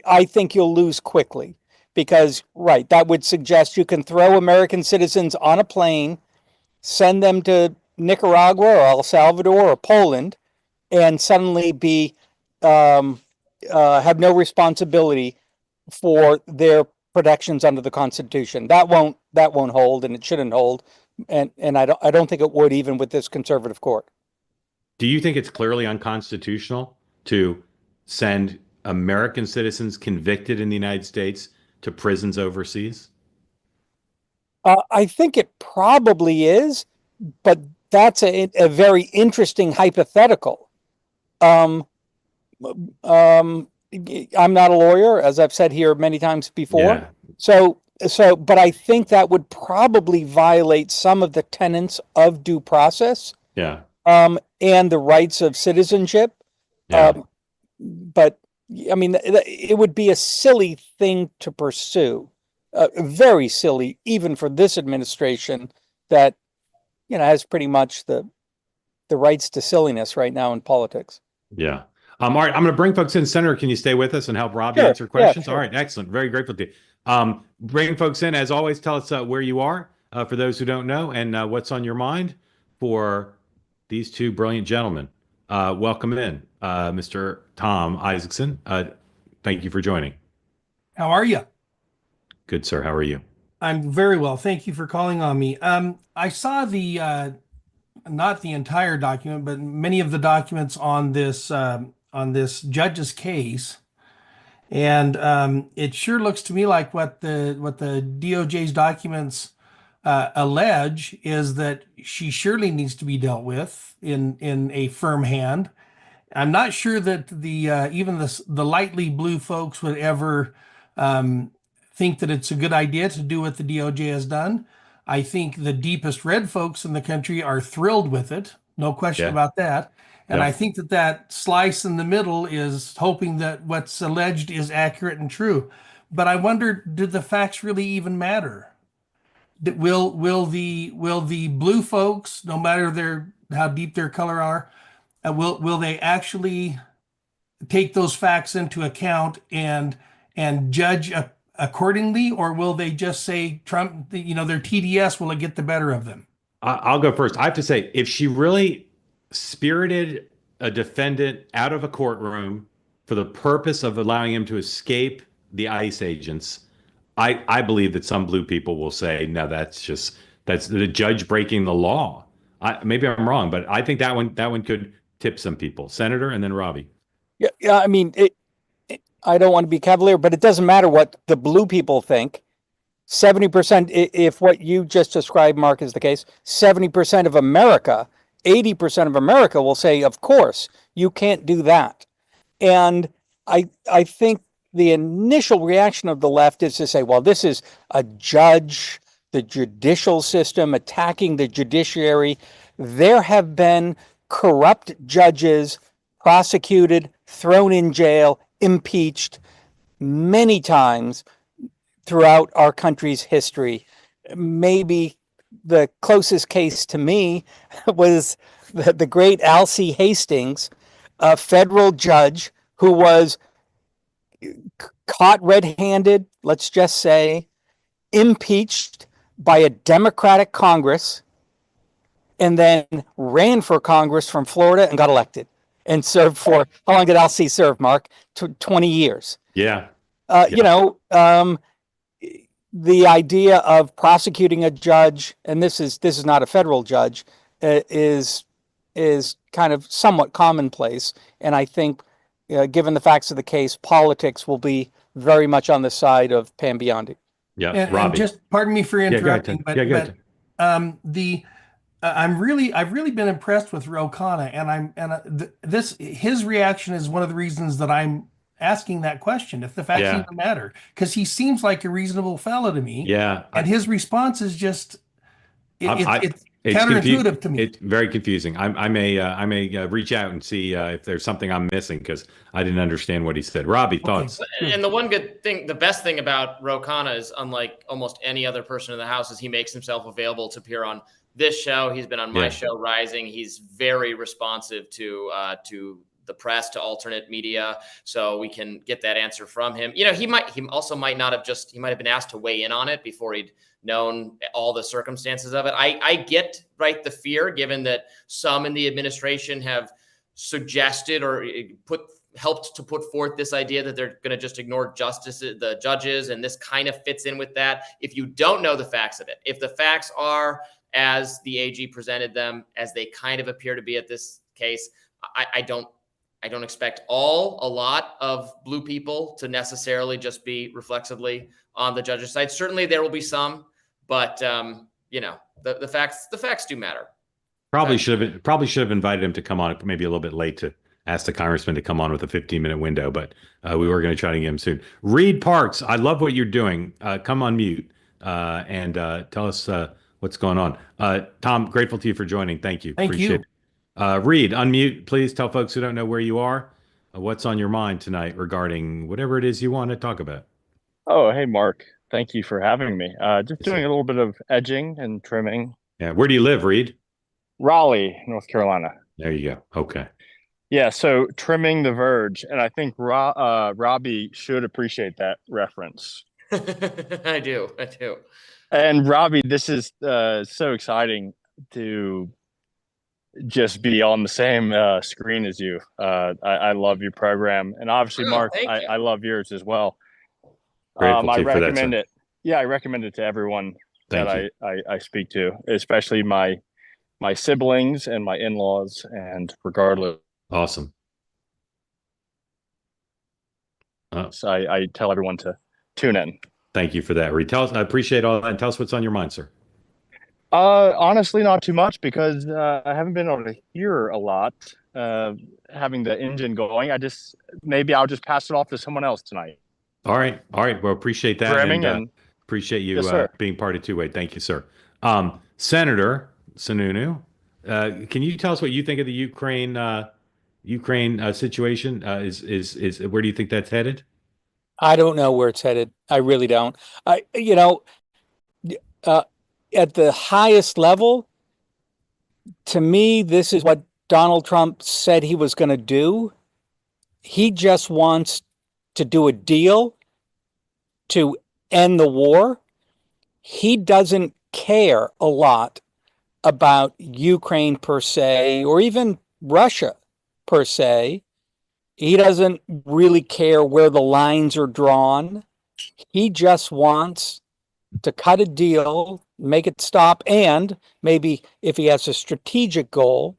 I think you'll lose quickly because, right, that would suggest you can throw American citizens on a plane, send them to Nicaragua or El Salvador or Poland, and suddenly have no responsibility for their protections under the Constitution. That won't hold, and it shouldn't hold, and I don't think it would, even with this conservative court. Do you think it's clearly unconstitutional to send American citizens convicted in the United States to prisons overseas? I think it probably is, but that's a very interesting hypothetical. I'm not a lawyer, as I've said here many times before. Yeah. So, but I think that would probably violate some of the tenets of due process. Yeah. And the rights of citizenship. Yeah. But I mean, it would be a silly thing to pursue, very silly, even for this administration that, has pretty much the rights to silliness right now in politics. Yeah. All right, I'm going to bring folks in. Senator, can you stay with us and help Robby Sure. answer questions? Yeah, sure. All right, excellent. Very grateful to you. Bring folks in. As always, tell us where you are, for those who don't know, and what's on your mind for these two brilliant gentlemen. Welcome in, Mr. Tom Isaacson. Thank you for joining. How are you? Good, sir. How are you? I'm very well. Thank you for calling on me. I saw the not the entire document, but many of the documents on this judge's case, and it sure looks to me like what the DOJ's documents allege is that she surely needs to be dealt with in a firm hand. I'm not sure that the even the lightly blue folks would ever think that it's a good idea to do what the DOJ has done. I think the deepest red folks in the country are thrilled with it, no question about that. And I think that slice in the middle is hoping that what's alleged is accurate and true. But I wonder, do the facts really even matter? Will the blue folks, no matter how deep their color are, will they actually take those facts into account and judge accordingly, or will they just say Trump, their TDS, will it get the better of them? I'll go first. I have to say, if she really spirited a defendant out of a courtroom for the purpose of allowing him to escape the ICE agents, I believe that some blue people will say, no, that's the judge breaking the law. Maybe I'm wrong, but I think that one could tip some people. Senator, and then Robby. Yeah. I mean, I don't want to be cavalier, but it doesn't matter what the blue people think. 70%, if what you just described, Mark, is the case, 70% of America, 80% of America will say, of course, you can't do that. And I think the initial reaction of the left is to say, well, this is a judge, the judicial system attacking the judiciary. There have been corrupt judges prosecuted, thrown in jail, impeached many times throughout our country's history. Maybe the closest case to me was the great Alcee Hastings, a federal judge who was caught red-handed, let's just say, impeached by a Democratic Congress, and then ran for Congress from Florida and got elected and served for, how long did Alcee serve, Mark? 20 years. Yeah. The idea of prosecuting a judge, and this is not a federal judge, is kind of somewhat commonplace. And I think, given the facts of the case, politics will be very much on the side of Pam Biondi. Yeah, and just pardon me for interrupting, but I've really been impressed with Ro Khanna, and his reaction is one of the reasons that I'm asking that question, if the facts even matter, because he seems like a reasonable fellow to me. Yeah, and his response is just it's counterintuitive to me. It's very confusing. I may reach out and see if there's something I'm missing, because I didn't understand what he said. Robby, thoughts? And the best thing about Ro Khanna is, unlike almost any other person in the House, is he makes himself available to appear on this show. He's been on my show, Rising. He's very responsive to the press, to alternate media, so we can get that answer from him. He might have been asked to weigh in on it before he'd known all the circumstances of it. I get the fear, given that some in the administration have suggested or put helped to put forth this idea that they're going to just ignore the judges, and this kind of fits in with that. If you don't know the facts of it, if the facts are as the AG presented them, as they kind of appear to be at this case, I don't expect a lot of blue people to necessarily just be reflexively on the judge's side. Certainly there will be some, but the facts do matter. Probably should have invited him to come on, maybe a little bit late to ask the congressman to come on with a 15-minute window, but we were going to try to get him soon. Reed Parks, I love what you're doing. Come on mute and tell us what's going on. Tom, grateful to you for joining. Thank you. Appreciate it. Reed, unmute, please. Tell folks who don't know where you are what's on your mind tonight regarding whatever it is you want to talk about. Oh, hey, Mark. Thank you for having me. Just doing a little bit of edging and trimming. Yeah. Where do you live, Reed? Raleigh, North Carolina. There you go. Okay. Yeah, so trimming the verge, and I think Robby should appreciate that reference. I do. And Robby, this is so exciting to just be on the same screen as you. I love your program, and obviously, Mark, I love yours as well. I recommend it. Yeah, I recommend it to everyone that I speak to, especially my siblings and my in-laws, and regardless. Awesome. So I tell everyone to tune in. Thank you for that, Reed. I appreciate all that. And tell us what's on your mind, sir. Honestly, not too much, because I haven't been able to hear a lot. Having the engine going, maybe I'll just pass it off to someone else tonight. All right. Well, appreciate that. And appreciate you being part of Two-Way. Thank you, sir. Senator Sununu, can you tell us what you think of the Ukraine situation? Is where do you think that's headed? I don't know where it's headed. I really don't. At the highest level, to me, this is what Donald Trump said he was going to do. He just wants to do a deal to end the war. He doesn't care a lot about Ukraine per se, or even Russia per se. He doesn't really care where the lines are drawn. He just wants to cut a deal, make it stop, and maybe, if he has a strategic goal,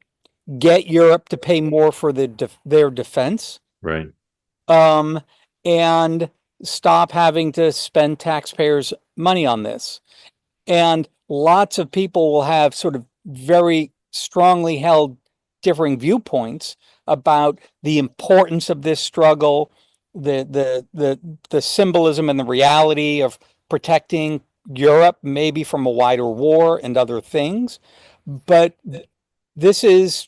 get Europe to pay more for their defense. Right. And stop having to spend taxpayers' money on this. And lots of people will have sort of very strongly held differing viewpoints about the importance of this struggle, the symbolism and the reality of protecting Europe, maybe from a wider war and other things. But this is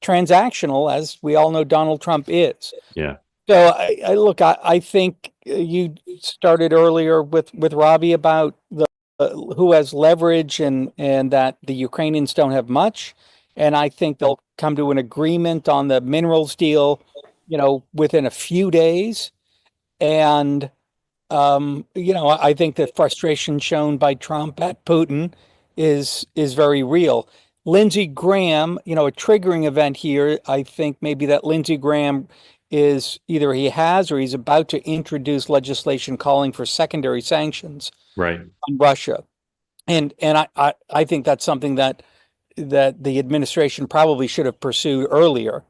transactional, as we all know Donald Trump is. Yeah. So I think you started earlier with Robby about who has leverage and that the Ukrainians don't have much. And I think they'll come to an agreement on the minerals deal, within a few days. And, I think the frustration shown by Trump at Putin is very real. Lindsey Graham, a triggering event here, I think maybe that Lindsey Graham is either he has or he's about to introduce legislation calling for secondary sanctions on Russia. And I think that's something that the administration probably should have pursued earlier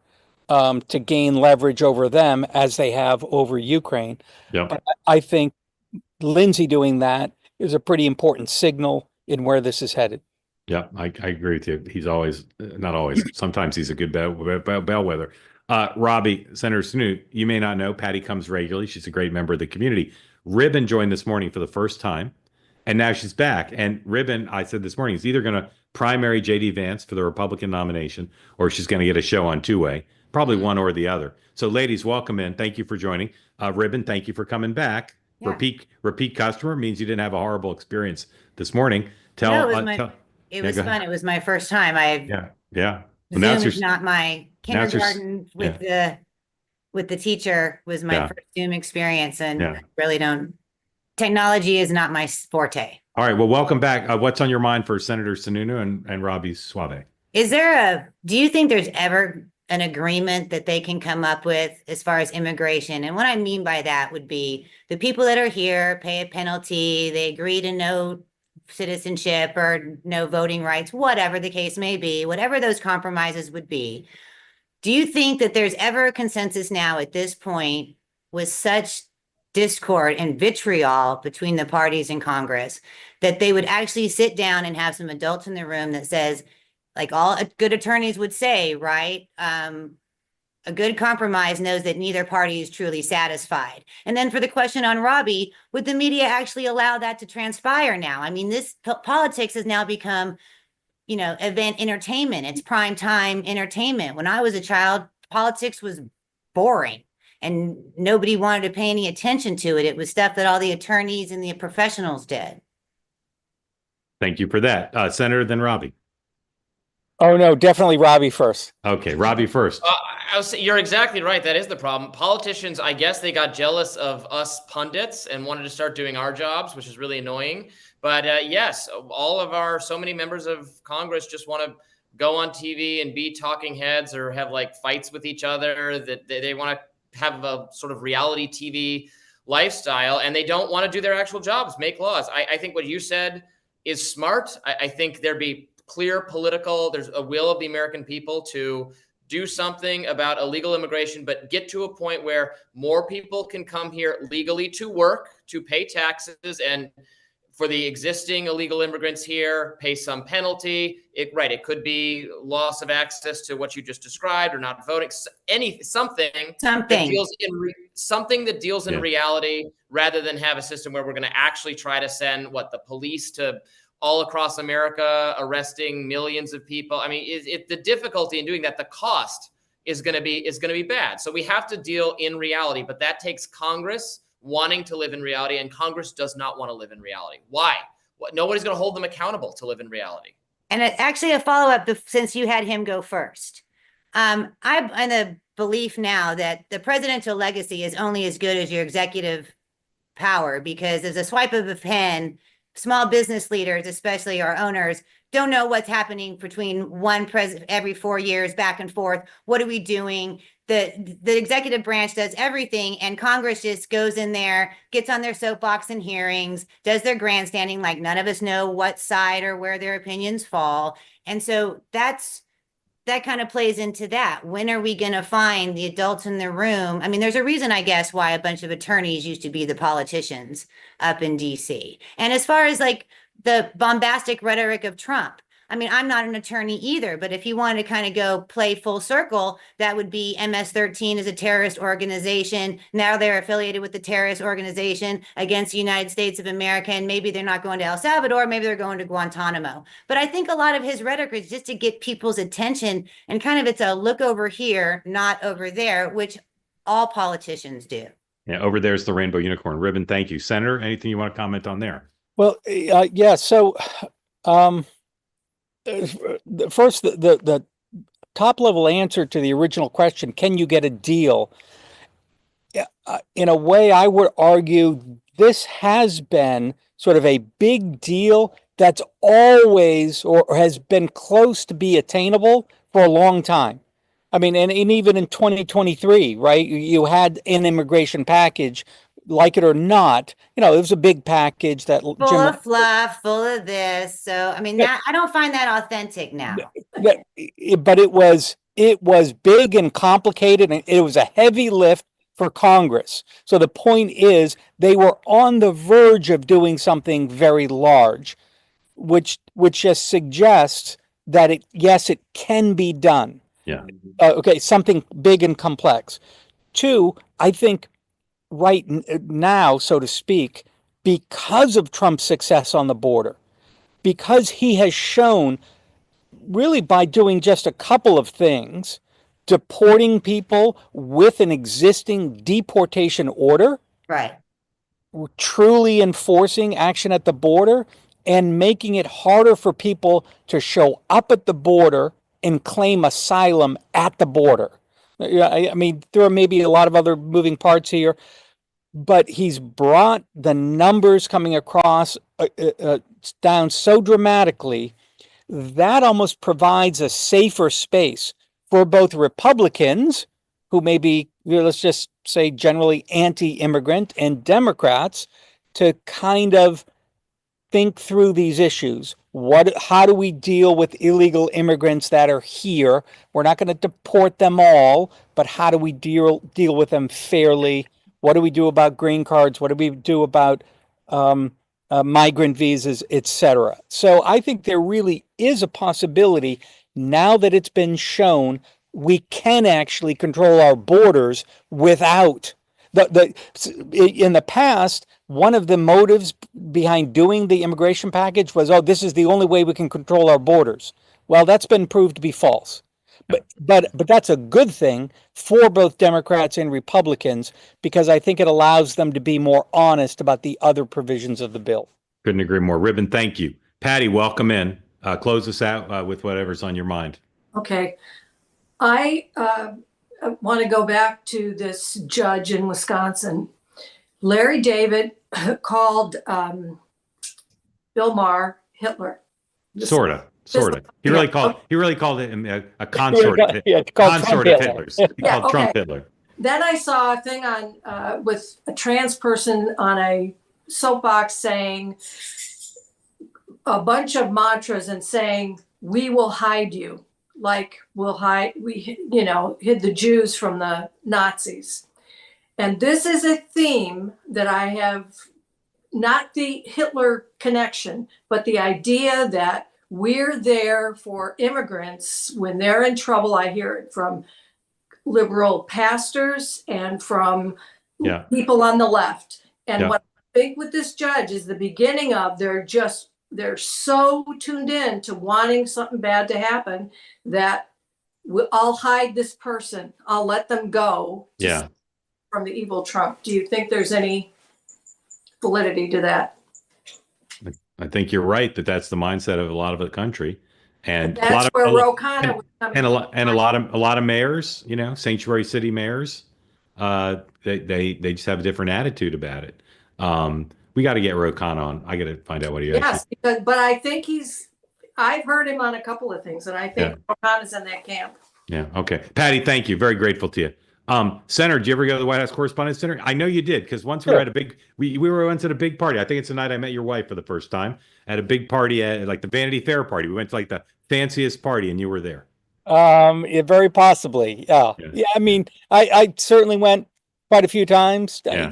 to gain leverage over them as they have over Ukraine. Yep. But I think Lindsey doing that is a pretty important signal in where this is headed. Yeah, I agree with you. He's always, not always, sometimes he's a good bellwether. Robby, Senator Sununu, you may not know, Patty comes regularly. She's a great member of the community. Ribbon joined this morning for the first time, and now she's back. And Ribbon, I said this morning, is either going to primary J.D. Vance for the Republican nomination, or she's going to get a show on Two-Way, probably one or the other. So ladies, welcome in. Thank you for joining. Ribbon, thank you for coming back. Yeah. Repeat customer means you didn't have a horrible experience this morning. It was fun. It was my first time. Yeah. Well, Zoom is not my kindergarten with the teacher was my first Zoom experience, and I really don't. Technology is not my forte. All right. Well, welcome back. What's on your mind for Senator Sununu and Robby Soave? Do you think there's ever an agreement that they can come up with as far as immigration. And what I mean by that would be the people that are here pay a penalty, they agree to no citizenship or no voting rights, whatever the case may be, whatever those compromises would be. Do you think that there's ever a consensus now at this point with such discord and vitriol between the parties in Congress that they would actually sit down and have some adults in the room that says, like all good attorneys would say, right? A good compromise knows that neither party is truly satisfied. And then for the question on Robby, would the media actually allow that to transpire now? I mean, this politics has now become, event entertainment. It's prime time entertainment. When I was a child, politics was boring and nobody wanted to pay any attention to it. It was stuff that all the attorneys and the professionals did. Thank you for that. Senator, then Robby. Oh, no, definitely Robby first. Okay, Robby first. I was, you're exactly right. That is the problem. Politicians, I guess they got jealous of us pundits and wanted to start doing our jobs, which is really annoying. But yes, so many members of Congress just want to go on TV and be talking heads or have like fights with each other, that they want to have a sort of reality TV lifestyle, and they don't want to do their actual jobs, make laws. I think what you said is smart. I think there'd be there's a will of the American people to do something about illegal immigration, but get to a point where more people can come here legally to work, to pay taxes, and for the existing illegal immigrants here, pay some penalty. It could be loss of access to what you just described or not voting, something that deals in reality, rather than have a system where we're going to actually try to send the police to all across America, arresting millions of people. I mean, the difficulty in doing that, the cost is going to be bad. So we have to deal in reality, but that takes Congress wanting to live in reality, and Congress does not want to live in reality. Why? Nobody's going to hold them accountable to live in reality. And actually a follow-up, since you had him go first. I'm in the belief now that the presidential legacy is only as good as your executive power, because as a swipe of a pen, small business leaders, especially our owners, don't know what's happening between one president every 4 years, back and forth. What are we doing? The executive branch does everything, and Congress just goes in there, gets on their soapbox in hearings, does their grandstanding like none of us know what side or where their opinions fall. And so that kind of plays into that. When are we going to find the adults in the room? I mean, there's a reason, I guess, why a bunch of attorneys used to be the politicians up in DC. And as far as like the bombastic rhetoric of Trump, I mean, I'm not an attorney either, but if you wanted to kind of go play full circle, that would be MS-13 is a terrorist organization. Now they're affiliated with the terrorist organization against the United States of America, and maybe they're not going to El Salvador, maybe they're going to Guantanamo. But I think a lot of his rhetoric is just to get people's attention, and kind of it's a look over here, not over there, which all politicians do. Yeah, over there's the rainbow unicorn ribbon. Thank you. Senator, anything you want to comment on there? Well, yeah, so first, the top level answer to the original question, can you get a deal? In a way, I would argue this has been sort of a big deal that's always or has been close to be attainable for a long time. I mean, and even in 2023, right, you had an immigration package, like it or not, it was a big package that full of fluff, full of this. So, I mean, I don't find that authentic now. But it was big and complicated, and it was a heavy lift for Congress. So the point is, they were on the verge of doing something very large, which just suggests that it can be done. Yeah. Okay, something big and complex. Two, I think right now, so to speak, because of Trump's success on the border, because he has shown, really by doing just a couple of things, deporting people with an existing deportation order, right, truly enforcing action at the border, and making it harder for people to show up at the border and claim asylum at the border. I mean, there are maybe a lot of other moving parts here, but he's brought the numbers coming across down so dramatically that almost provides a safer space for both Republicans, who may be, let's just say, generally anti-immigrant, and Democrats to kind of think through these issues. How do we deal with illegal immigrants that are here? We're not going to deport them all, but how do we deal with them fairly? What do we do about green cards? What do we do about migrant visas, etc.? So I think there really is a possibility, now that it's been shown, we can actually control our borders without in the past. One of the motives behind doing the immigration package was, this is the only way we can control our borders. Well, that's been proved to be false. But that's a good thing for both Democrats and Republicans, because I think it allows them to be more honest about the other provisions of the bill. Couldn't agree more. Ribbon, thank you. Patty, welcome in. Close us out with whatever's on your mind. Okay. I want to go back to this judge in Wisconsin. Larry David called Bill Maher Hitler. Sort of. He really called him a consort. Consort of Hitler's. He called Trump Hitler. Then I saw a thing on with a trans person on a soapbox saying a bunch of mantras and saying, "We will hide you." Like we hid the Jews from the Nazis. And this is a theme that I have, not the Hitler connection, but the idea that we're there for immigrants when they're in trouble. I hear it from liberal pastors and from people on the left. And what I think with this judge is the beginning of they're so tuned in to wanting something bad to happen that I'll hide this person. I'll let them go from the evil Trump. Do you think there's any validity to that? I think you're right that's the mindset of a lot of the country, and that's where Ro Khanna was coming and a lot of mayors, sanctuary city mayors, they just have a different attitude about it. We got to get Ro Khanna on. I got to find out what he is. Yes, but I think I've heard him on a couple of things, and I think Ro Khanna's in that camp. Yeah. Okay. Patty, thank you. Very grateful to you. Senator, did you ever go to the White House Correspondents' Dinner? I know you did, because once we were at we went to a big party. I think it's the night I met your wife for the first time, at a big party at like the Vanity Fair party. We went to like the fanciest party, and you were there. Very possibly. Yeah. I mean, I certainly went quite a few times. Yeah.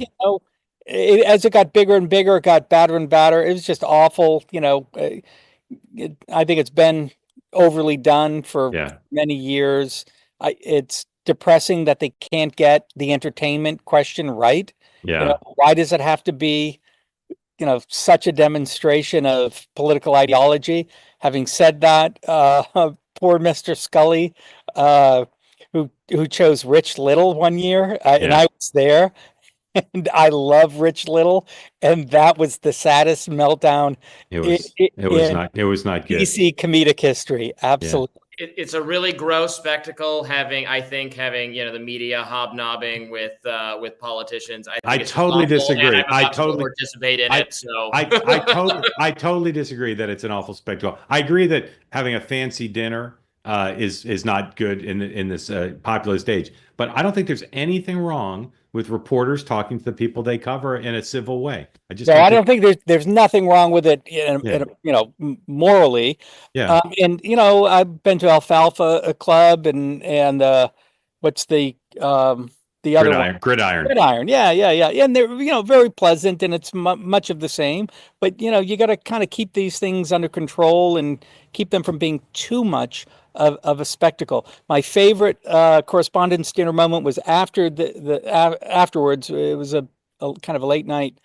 As it got bigger and bigger, it got badder and badder. It was just awful. I think it's been overly done for many years. It's depressing that they can't get the entertainment question right. Yeah. Why does it have to be, such a demonstration of political ideology? Having said that, poor Mr. Scully, who chose Rich Little one year, and I was there. And I love Rich Little, and that was the saddest meltdown. It was not good. DC comedic history, absolutely. It's a really gross spectacle having the media hobnobbing with politicians. I totally disagree. I totally participate in it. So I totally disagree that it's an awful spectacle. I agree that having a fancy dinner is not good in this populist age, but I don't think there's anything wrong with reporters talking to the people they cover in a civil way. I don't think there's nothing wrong with it, morally. Yeah. And I've been to Alfalfa Club and what's the other one? Gridiron. Yeah. And they're very pleasant, and it's much of the same. But you got to kind of keep these things under control and keep them from being too much of a spectacle. My favorite correspondence dinner moment was after afterwards. It was a kind of a late night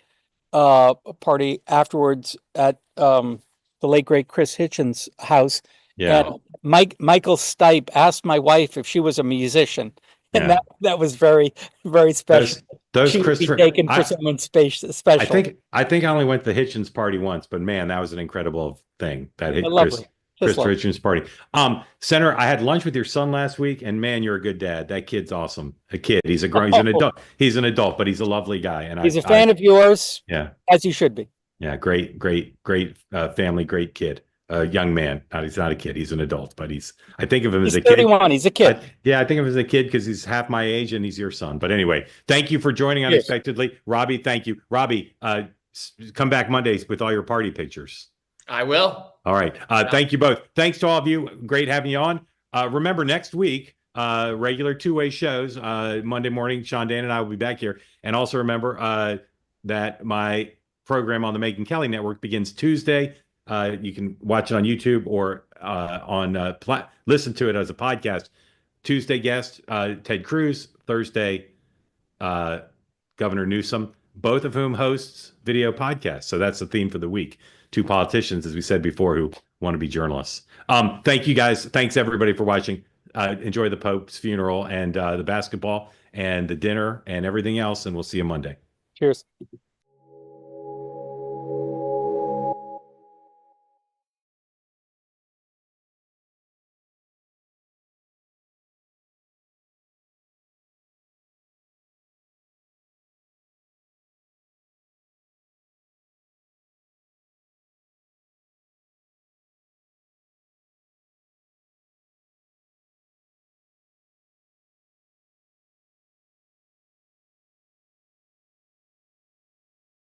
party afterwards at the late great Chris Hitchens' house. Yeah. And Michael Stipe asked my wife if she was a musician, and that was very, very special. Those she Chris would be taken for someone special. I think I only went to the Hitchens party once, but man, that was an incredible thing. Chris Hitchens party. Senator, I had lunch with your son last week, and man, you're a good dad. That kid's awesome. He's an adult. He's an adult, but he's a lovely guy. And he's a fan of yours. Yeah. As he should be. Yeah. Great family, great kid. a young man. He's not a kid. He's an adult, but I think of him as He's a kid. 31. He's a kid. I think of him as a kid because he's half my age and he's your son. But anyway, thank you for joining unexpectedly. Robbie, thank you. Robbie, come back Mondays with all your party pictures. I will. All right. Thank you both. Thanks to all of you. Great having you on. Remember, next week, regular two-way shows. Monday morning, Sean Dan and I will be back here. And also remember that my program on the Megyn Kelly Network begins Tuesday. You can watch it on YouTube or listen to it as a podcast. Tuesday guest, Ted Cruz. Thursday, Governor Newsom, both of whom hosts video podcasts. So that's the theme for the week. Two politicians, as we said before, who want to be journalists. Thank you guys. Thanks everybody for watching. Enjoy the Pope's funeral and the basketball and the dinner and everything else. And we'll see you Monday. Cheers.